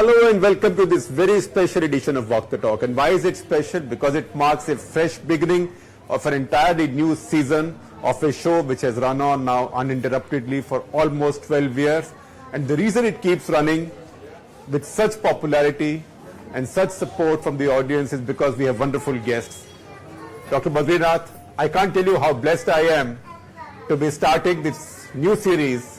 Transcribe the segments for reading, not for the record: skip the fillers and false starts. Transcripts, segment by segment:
Hello and welcome to this very special edition of Walk the Talk. And why is it special? Because it marks a fresh beginning of an entirely new season of a show which has run on now uninterruptedly for almost 12 years. And the reason it keeps running with such popularity and such support from the audience is because we have wonderful guests. Dr. Badrinath, I can't tell you how blessed I am to be starting this new series.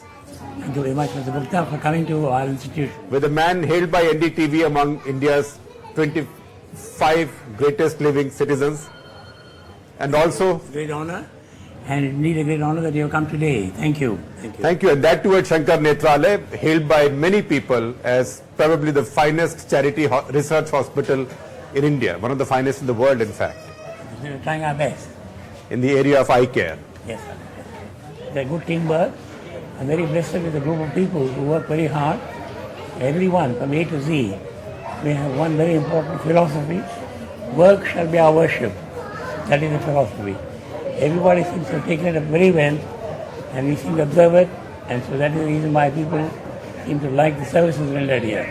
Thank you very much, Mr. Gupta, for coming to our institution. With a man hailed by NDTV among India's 25 greatest living citizens. And also... Great honor, and indeed a great honor that you have come today. Thank you. Thank you. Thank you. And that too at Sankara Nethralaya, hailed by many people as probably the finest charity research hospital in India. One of the finest in the world, in fact. We are trying our best. In the area of eye care. Yes, sir. It's a good teamwork. I'm very blessed with a group of people who work very hard. Everyone from A to Z. We have one very important philosophy. Work shall be our worship. That is the philosophy. Everybody seems to have taken it up very well, and we seem to observe it, and so that is the reason why people seem to like the services rendered here.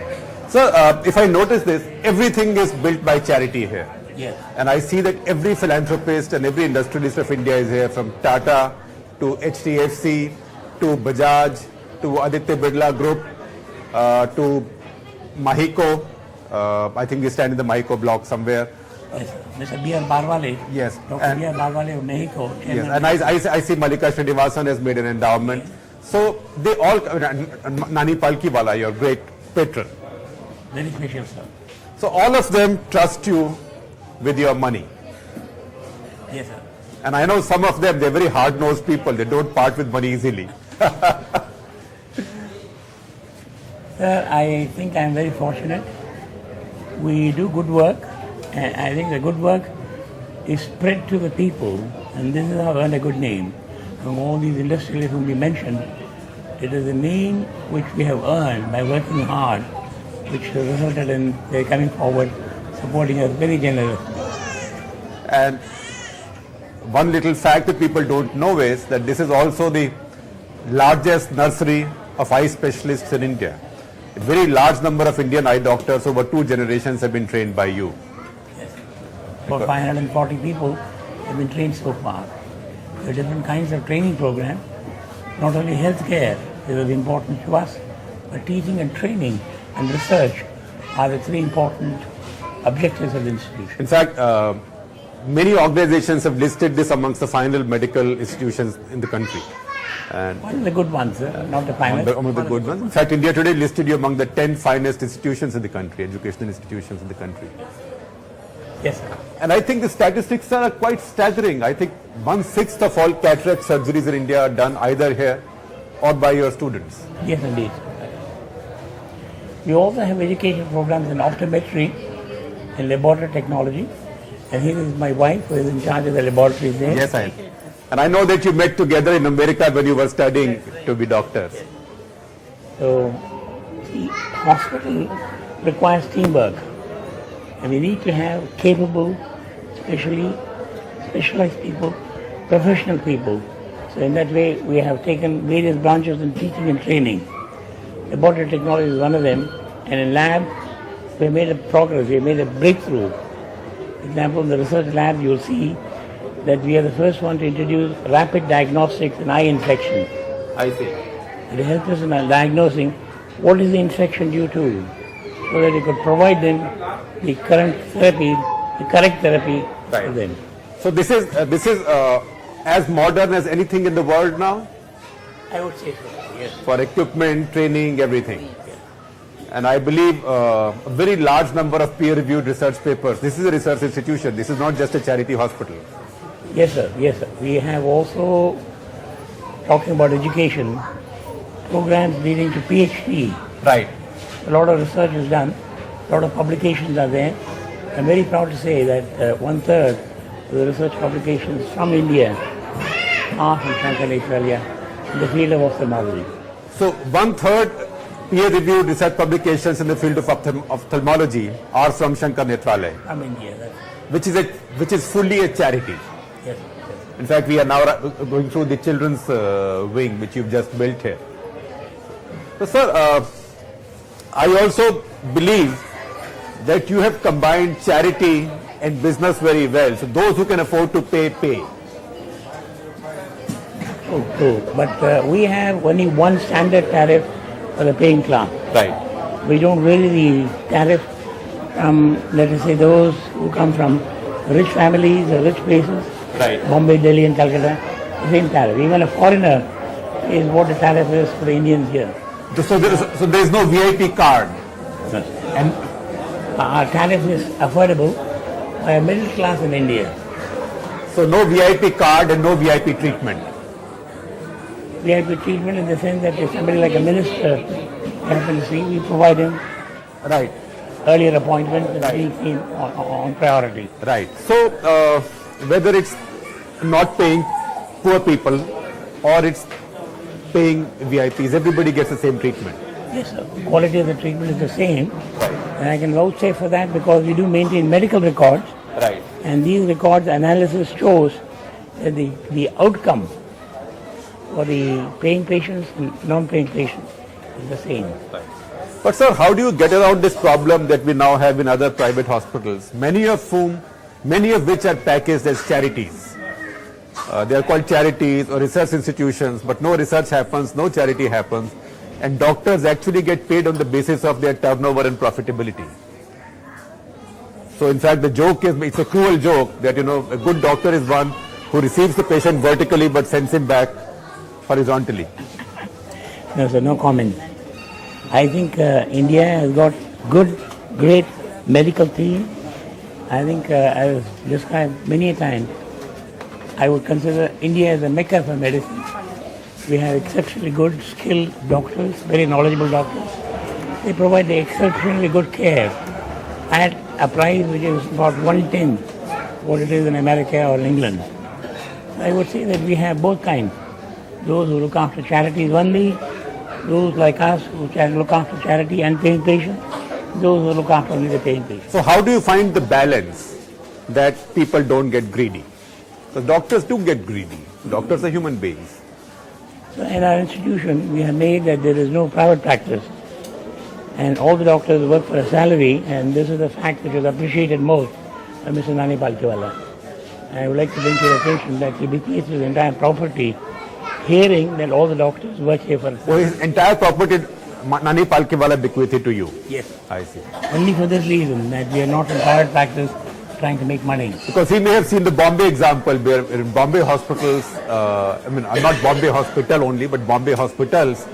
So, if I notice this, everything is built by charity here. Yes. And I see that every philanthropist and every industrialist of India is here, from Tata to HDFC to Bajaj to Aditya Birla Group to Mahiko. I think we stand in the Mahiko block somewhere. Yes, Mr. B.R. Barwale. Yes. Dr. B.R. Barwale of Mexico. Yes, and I see Malika Srinivasan has made an endowment. Yes. So they all, Nani Palkiwala, your great patron. Very special, sir. So all of them trust you with your money. Yes, sir. And I know some of them, they're very hard-nosed people. They don't part with money easily. Sir, I think I'm very fortunate. We do good work, and I think the good work is spread to the people, and this is how I earned a good name. From all these industrialists whom we mentioned, it is a name which we have earned by working hard, which has resulted in their coming forward, supporting us very generously. And one little fact that people don't know is that this is also the largest nursery of eye specialists in India. A very large number of Indian eye doctors over 2 generations have been trained by you. Yes. About 540 people have been trained so far. There are different kinds of training programs. Not only healthcare is important to us, but teaching and training and research are the 3 important objectives of the institution. In fact, many organizations have listed this amongst the final medical institutions in the country. And one of the good ones, not the finest. Among the good ones. In fact, India Today listed you among the 10 finest institutions in the country, educational institutions in the country. Yes, sir. And I think the statistics are quite staggering. I think 1/6 of all cataract surgeries in India are done either here or by your students. Yes, indeed. We also have education programs in optometry and laboratory technology. And here is my wife who is in charge of the laboratories there. Yes, I am. And I know that you met together in America when you were studying to be doctors. So, the hospital requires teamwork. And we need to have capable, specialized people, professional people. So in that way, we have taken various branches in teaching and training. Laboratory technology is one of them. And in lab, we have made a progress, we have made a breakthrough. For example, in the research lab, you will see that we are the first one to introduce rapid diagnostics in eye infection. I see. It helps us in diagnosing what is the infection due to, so that we could provide them the current therapy, the correct therapy for them. So this is as modern as anything in the world now? I would say so, yes. For equipment, training, everything. And I believe a very large number of peer-reviewed research papers. This is a research institution. This is not just a charity hospital. Yes, sir. Yes, sir. We have also, talking about education, programs leading to PhD. Right. A lot of research is done. A lot of publications are there. I'm very proud to say that 1/3 of the research publications from India are from Sankara Nethralaya in the field of ophthalmology. So 1/3 peer-reviewed research publications in the field of ophthalmology are from Sankara Nethralaya. From India, which is fully a charity. Yes. In fact, we are now going through the children's wing, which you've just built here. So, sir, I also believe that you have combined charity and business very well. So those who can afford to pay, pay. True. But we have only one standard tariff for the paying class. Right. We don't really the tariff from, let us say, those who come from rich families or rich places. Right. Bombay, Delhi and Calcutta, the same tariff. Even a foreigner is what the tariff is for the Indians here. So there is no VIP card. Yes. And Our tariff is affordable by a middle class in India. so no VIP card and no VIP treatment. VIP treatment in the sense that if somebody like a minister happens to see, we provide him Right. earlier appointment and Right. being seen on priority. Right. So whether it's not paying poor people or it's paying VIPs, everybody gets the same treatment. Yes, sir. The quality of the treatment is the same. And I can vouchsafe for that because we do maintain medical records. Right. And these records analysis shows that the outcome for the paying patients and non-paying patients is the same. But sir, how do you get around this problem that we now have in other private hospitals, many of which are packaged as charities? They are called charities or research institutions, but no research happens, no charity happens, and doctors actually get paid on the basis of their turnover and profitability. So in fact, the joke is, it's a cruel joke that, a good doctor is one who receives the patient vertically but sends him back horizontally. No, sir, no comment. I think India has got great medical team. I think as described many a time, I would consider India as a mecca for medicine. We have exceptionally good, skilled doctors, very knowledgeable doctors. They provide the exceptionally good care at a price which is about 1/10 what it is in America or England. I would say that we have both kinds. Those who look after charities only, those like us who look after charity and paying patients, those who look after only the paying patients. So how do you find the balance that people don't get greedy? Because doctors do get greedy. Doctors are human beings. So in our institution, we have made that there is no private practice. And all the doctors work for a salary, and this is the fact which is appreciated most by Mr. Nani Palkiwala. I would like to bring to your attention that he bequeaths his entire property, hearing that all the doctors work here for a So salary. his entire property, Nani Palkiwala bequeathed to you. Yes. I see. Only for this reason, that we are not in private practice trying to make money. Because he may have seen the Bombay example where in Bombay hospitals, not Bombay hospital only, but Bombay hospitals,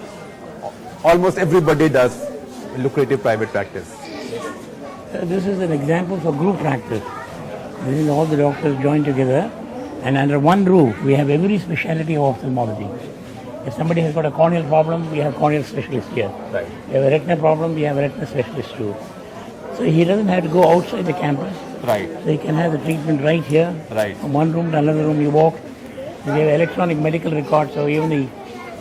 almost everybody does lucrative private practice. This is an example for group practice. This is all the doctors join together, and under one roof we have every specialty of ophthalmology. If somebody has got a corneal problem, we have corneal specialists here. Right. If you have a retina problem, we have a retina specialist too. So he doesn't have to go outside the campus. Right. So he can have the treatment right here. Right. From one room to another room you walk. We have electronic medical records, so even the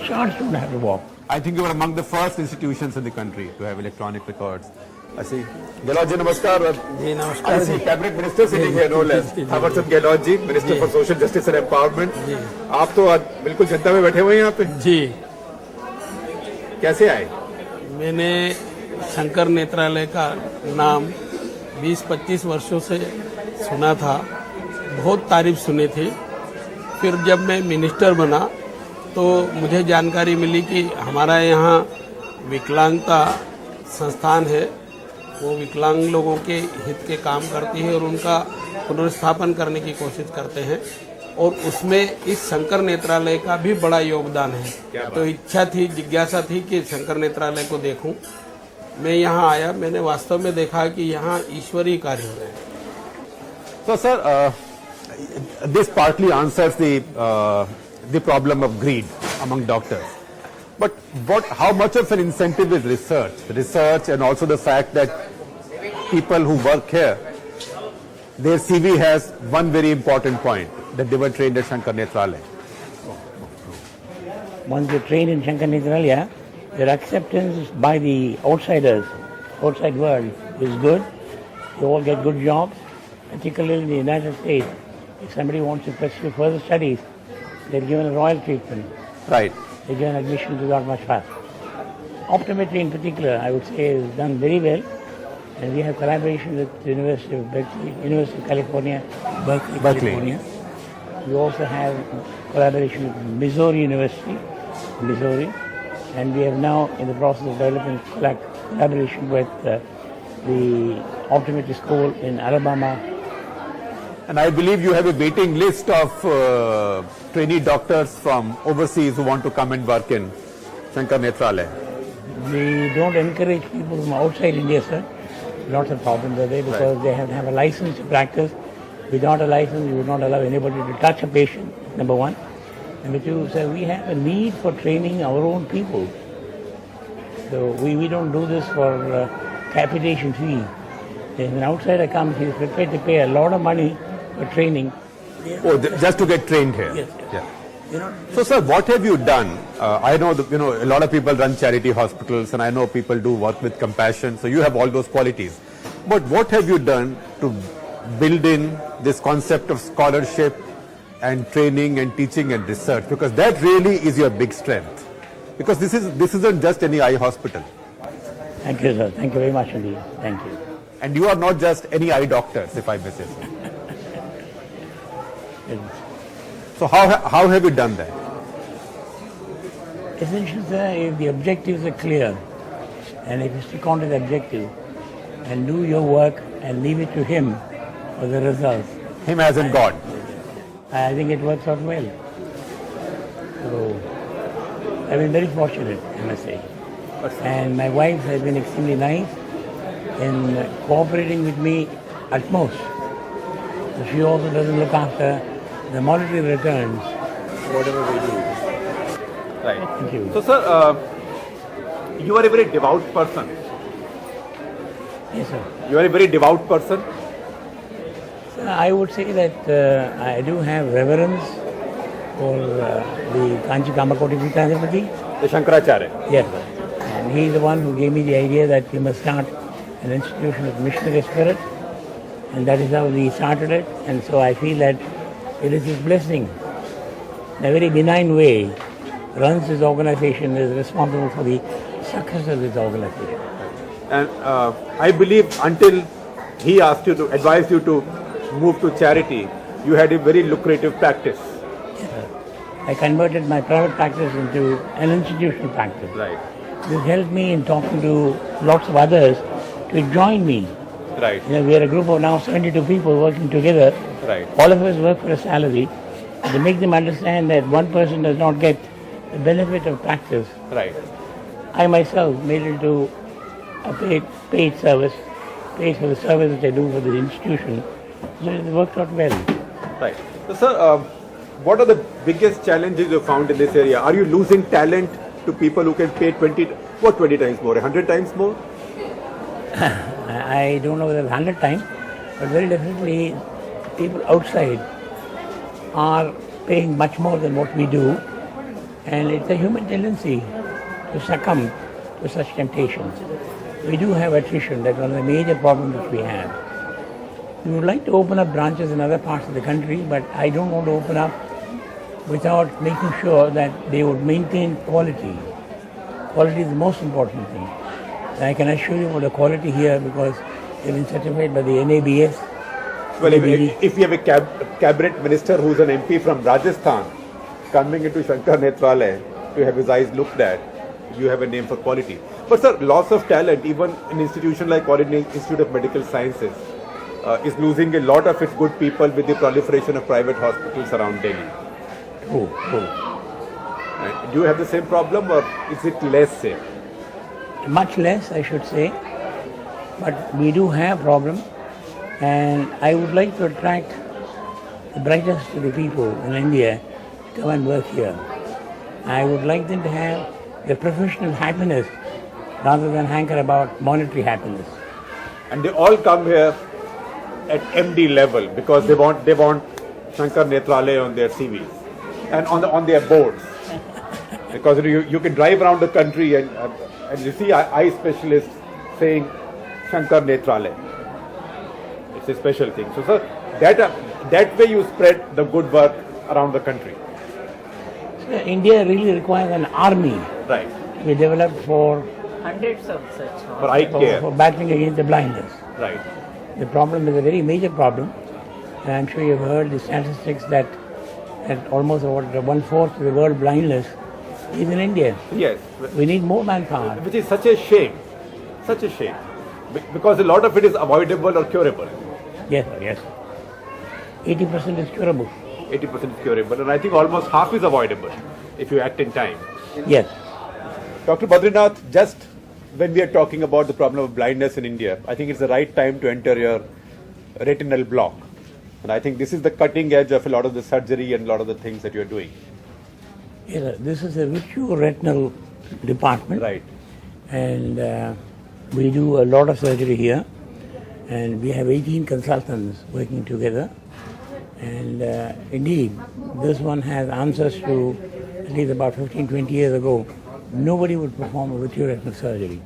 charts don't have to walk. I think you were among the first institutions in the country to have electronic records. I see. Gehlot ji, namaskar. Ji I नमस्कार see ji cabinet minister sitting here, no less. Thawarchand Gehlot ji, Minister for Social Justice and Empowerment. आप तो आज बिल्कुल जनता में बैठे हुए हैं यहाँ पे. जी कैसे आए? मैंने शंकर नेत्रालय का नाम 20-25 वर्षों से सुना था, बहुत तारीफ सुनी थी। फिर जब मैं मिनिस्टर बना तो मुझे जानकारी मिली कि हमारा यहाँ विकलांगता संस्थान है, वो विकलांग लोगों के हित के काम करती है और उनका पुनर्स्थापन करने की कोशिश करते हैं, और उसमें इस शंकर नेत्रालय का भी बड़ा योगदान है। तो इच्छा थी, जिज्ञासा थी कि शंकर नेत्रालय को देखूं। मैं यहाँ आया, मैंने वास्तव में देखा कि यहाँ ईश्वरीय कार्य हो रहे हैं। So, sir, this partly answers the problem of greed among doctors. But how much of an incentive is research, and also the fact that people who work here, their CV has one very important point, that they were trained at Sankara Nethralaya. Once they train in Sankara Nethralaya, their acceptance by the outside world is good. They all get good jobs, particularly in the United States. If somebody wants to pursue further studies, they're given a royal treatment. Right. They're given admission without much fuss. Optometry in particular, I would say, is done very well. And we have collaboration with the University of Berkeley, University of California, Berkeley. California. We also have collaboration with Missouri University, Missouri, and we have now in the process of developing collaboration with the optometry school in Alabama. And I believe you have a waiting list of trainee doctors from overseas who want to come and work in Sankara Nethralaya. We don't encourage people from outside India, sir. Lots of problems are there because they have to have a license to practice. Without a license, we would not allow anybody to touch a patient, number one. Number two, sir, we have a need for training our own people. So we don't do this for capitation fee. If an outsider comes, he is prepared to pay a lot of money for training. Oh, just to get trained here? Yes. Yeah. So, sir, what have you done? I know that, a lot of people run charity hospitals, and I know people do work with compassion, so you have all those qualities. But what have you done to build in this concept of scholarship and training and teaching and research? Because that really is your big strength. Because this isn't just any eye hospital. Thank you, sir. Thank you very much indeed. Thank you. And you are not just any eye doctors, if I may say so. So how have you done that? Essentially, sir, if the objectives are clear, and if you stick on to the objective and do your work and leave it to him for the results. Him as in God. I think it works out well. So, I've been very fortunate, I must say. And my wife has been extremely nice in cooperating with me at most. So she also doesn't look after the monetary returns, whatever we do. Right. Thank you. So, sir, you are a very devout person. Yes, sir. You are a very devout person. I would say that I do have reverence for the Kanchi Kamakoti Pitathipati. The Shankaracharya. Yes, sir. And he is the one who gave me the idea that we must start an institution of missionary spirit. And that is how we started it. And so I feel that it is his blessing. In a very benign way, runs his organization, is responsible for the success of this organization. And I believe until he asked you to advise you to move to charity, you had a very lucrative practice. Yes, sir. I converted my private practice into an institutional practice. Right. This helped me in talking to lots of others to join me. Right. We are a group of now 72 people working together. Right. All of us work for a salary. To make them understand that one person does not get the benefit of practice. Right. I myself made it into a paid service, paid for the service that I do for the institution. So it worked out well. Right. So, sir, what are the biggest challenges you found in this area? Are you losing talent to people who can pay 20 times more, 100 times more? I don't know whether 100 times, but very definitely people outside are paying much more than what we do, and it's a human tendency to succumb to such temptations. We do have attrition. That's one of the major problems that we have. We would like to open up branches in other parts of the country, but I don't want to open up without making sure that they would maintain quality. Quality is the most important thing. And I can assure you about the quality here because they've been certified by the NABS. Well, if you have a cabinet minister who's an MP from Rajasthan coming into Sankara Nethralaya to have his eyes looked at, you have a name for quality. But sir, loss of talent, even an institution like All India Institute of Medical Sciences, is losing a lot of its good people with the proliferation of private hospitals around Delhi. True. Right. Do you have the same problem, or is it less safe? Much less, I should say, but we do have problem, and I would like to attract the brightest of the people in India to come and work here. I would like them to have the professional happiness rather than hanker about monetary happiness. And they all come here at MD level because they want Sankara Nethralaya on their CVs and on their boards. Because you can drive around the country and you see eye specialists saying Sankara Nethralaya. It's a special thing. So sir, that way you spread the good work around the country. So India really requires an army. Right. We developed for hundreds of such For eye care. for battling against the blindness. Right. The problem is a very major problem, and I'm sure you've heard the statistics that almost about 1/4 of the world blindness is in India. Yes. We need more manpower. Which is such a shame. Such a shame. Because a lot of it is avoidable or curable. Yes, yes. 80% is curable. 80% is curable, and I think almost half is avoidable if you act in time. Yes. Dr. Badrinath, just when we are talking about the problem of blindness in India, I think it's the right time to enter your retinal block. And I think this is the cutting edge of a lot of the surgery and a lot of the things that you're doing. Yes, this is a vitreoretinal department. Right. And we do a lot of surgery here. And we have 18 consultants working together. And indeed, this one has answers to at least about 15-20 years ago. Nobody would perform a vitreoretinal surgery.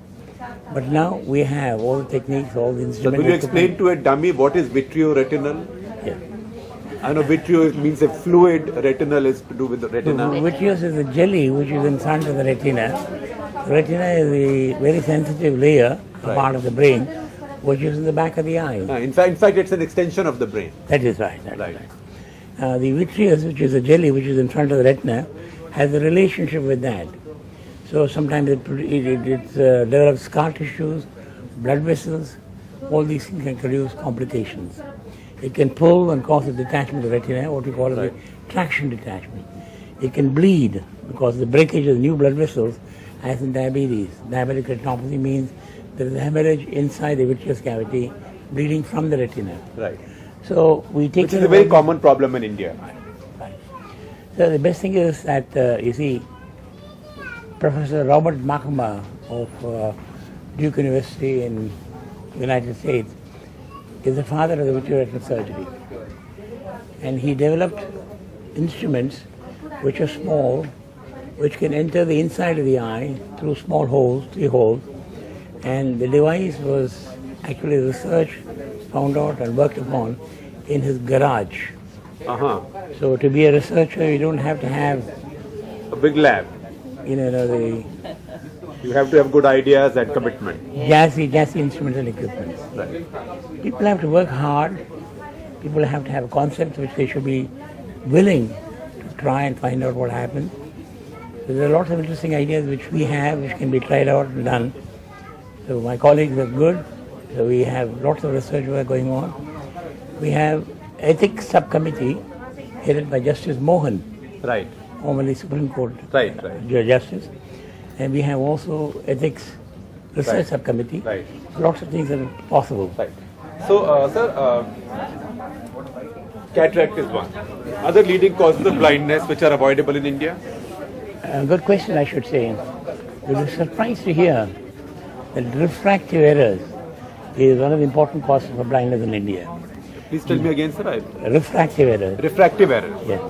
But now we have all the techniques, all the So instruments. will you explain to a dummy what is vitreoretinal? Yeah. I know vitreo means a fluid, retinal is to do with the retina. Vitreous is a jelly which is in front of the retina. The retina is a very sensitive layer, a part of the brain, which is in the back of the eye. In fact, it's an extension of the brain. That is right. That is Right. right. The vitreous, which is a jelly which is in front of the retina, has a relationship with that. So sometimes it develops scar tissues, blood vessels. All these things can produce complications. It can pull and cause a detachment of the retina, what we call a traction detachment. It can bleed because the breakage of the new blood vessels, as in diabetes. Diabetic retinopathy means there is a hemorrhage inside the vitreous cavity, bleeding from the retina. Right. So we take Which is a very common problem in India. So the best thing is that, you see, Professor Robert Makama of Duke University in the United States is the father of the vitreoretinal surgery. And he developed instruments which are small, which can enter the inside of the eye through small holes, 3 holes. And the device was actually researched, found out and worked upon in his garage. Uh-huh. So to be a researcher, you don't have to have, A big lab. the You have to have good ideas and commitment. jazzy instruments and equipment. Right. People have to work hard. People have to have concepts which they should be willing to try and find out what happens. So there are lots of interesting ideas which we have, which can be tried out and done. So my colleagues are good. So we have lots of research work going on. We have ethics subcommittee headed by Justice Mohan, Right. formerly Supreme Court Right. Justice. And we have also ethics research Right. subcommittee. Right. Lots of things are possible. Right. So, sir, cataract is one. Other leading causes of blindness which are avoidable in India? Good question, I should say. We were surprised to hear that refractive errors is one of the important causes of blindness in India. Please tell me again, sir. Refractive errors. Refractive errors. Yes.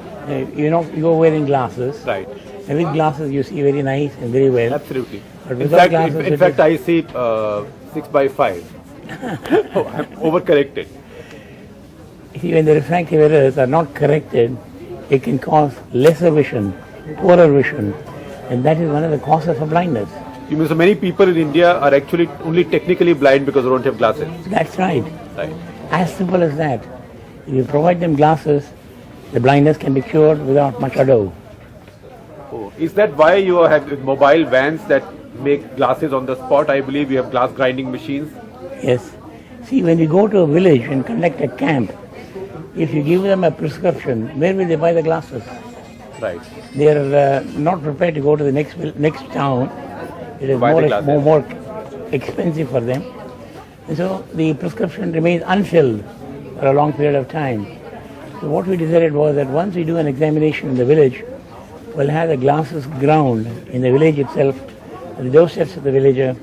You're wearing glasses. Right. And with glasses you see very nice and very well. Absolutely. But In without fact, glasses, in it fact, is- I see 6/5. Oh, I'm overcorrected. See, when the refractive errors are not corrected, it can cause lesser vision, poorer vision, and that is one of the causes of blindness. You mean so many people in India are actually only technically blind because they don't have glasses? That's right. Right. As simple as that. If you provide them glasses, the blindness can be cured without much ado. Oh, is that why you have mobile vans that make glasses on the spot? I believe you have glass grinding machines. Yes. See, when you go to a village and conduct a camp, if you give them a prescription, where will they buy the glasses? Right. They are not prepared to go to the next town. It is Buy the glasses. more expensive for them. And so the prescription remains unfilled for a long period of time. So what we decided was that once we do an examination in the village, we'll have the glasses ground in the village itself, at the doorsteps of the villager,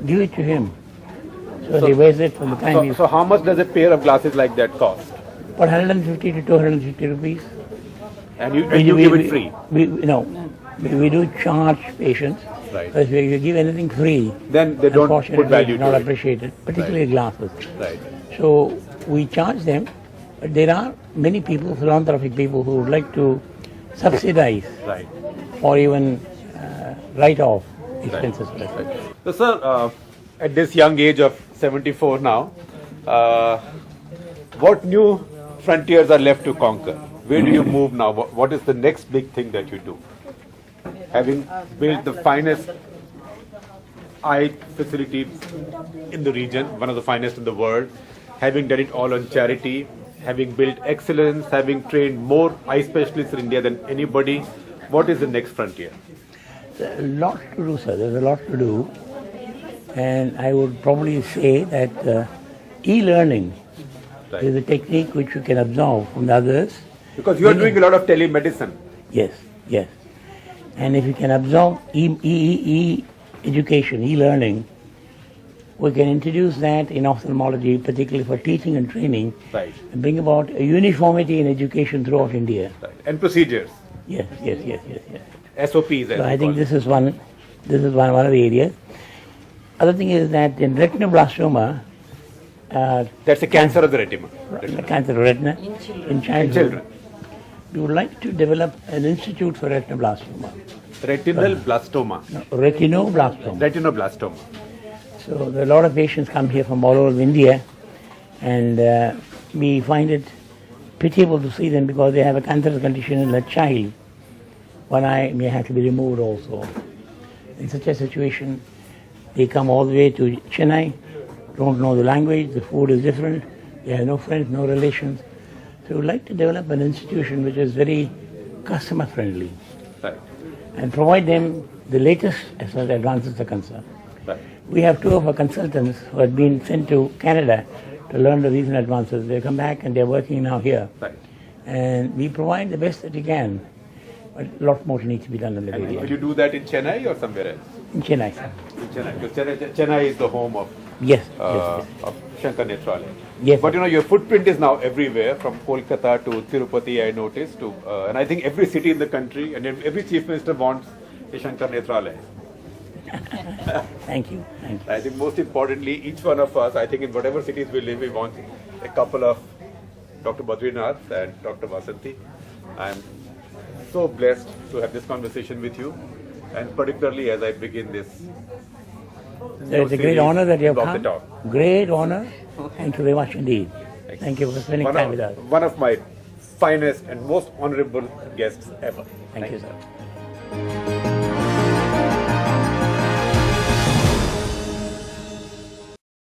give it to him. So he wears it from the time he's So how much does a pair of glasses like that cost? for 150 to 250 rupees. And you give it free? We do charge patients. Right. But if you give anything free, Then they don't put unfortunately, value it's not to it. appreciated, particularly glasses. Right. So we charge them, but there are many people, philanthropic people, who would like to subsidize Right. or even write off expenses for that. So, sir, at this young age of 74 now, what new frontiers are left to conquer? Where do you move now? What is the next big thing that you do? Having built the finest eye facility in the region, one of the finest in the world, having done it all on charity, having built excellence, having trained more eye specialists in India than anybody, what is the next frontier? There's a lot to do, sir. There's a lot to do. And I would probably say that e-learning is a technique which you can absorb from the others. Because you are doing a lot of telemedicine. Yes, yes. And if you can absorb e-education, e-learning, we can introduce that in ophthalmology, particularly for teaching and training, Right. and bring about a uniformity in education throughout India. Right. And procedures. Yes. SOPs. So I think this is one of the areas. Other thing is that in retinoblastoma, That's a cancer of the retina. cancer of retina in children, we would like to develop an institute for retinoblastoma. Retinal blastoma. No, retinoblastoma. Retinoblastoma. So there are a lot of patients come here from all over India, and we find it pitiable to see them because they have a cancerous condition in a child. One eye may have to be removed also. In such a situation, they come all the way to Chennai, don't know the language, the food is different, they have no friends, no relations. So we would like to develop an institution which is very customer friendly Right. and provide them the latest as far as advances are concerned. Right. We have two of our consultants who have been sent to Canada to learn the recent advances. They come back and they're working now here. Right. And we provide the best that we can, but a lot more needs to be done in the And will area. you do that in Chennai or somewhere else? In Chennai, sir. In Chennai. Because Chennai is the home of Yes, of Sankara Nethralaya. Yes. But your footprint is now everywhere, from Kolkata to Tirupati, I noticed, to and I think every city in the country and every chief minister wants a Sankara Nethralaya. Thank you. I think most importantly, each one of us, I think in whatever cities we live, we want a couple of Dr. Badrinath and Dr. Vasanti. I'm so blessed to have this conversation with you, and particularly as I begin this. So it's a great honor that you have Walk the come. talk. Great honor. Thank you very much indeed. Thank you for spending time with us. One of my finest and most honorable guests ever. Thank you, sir.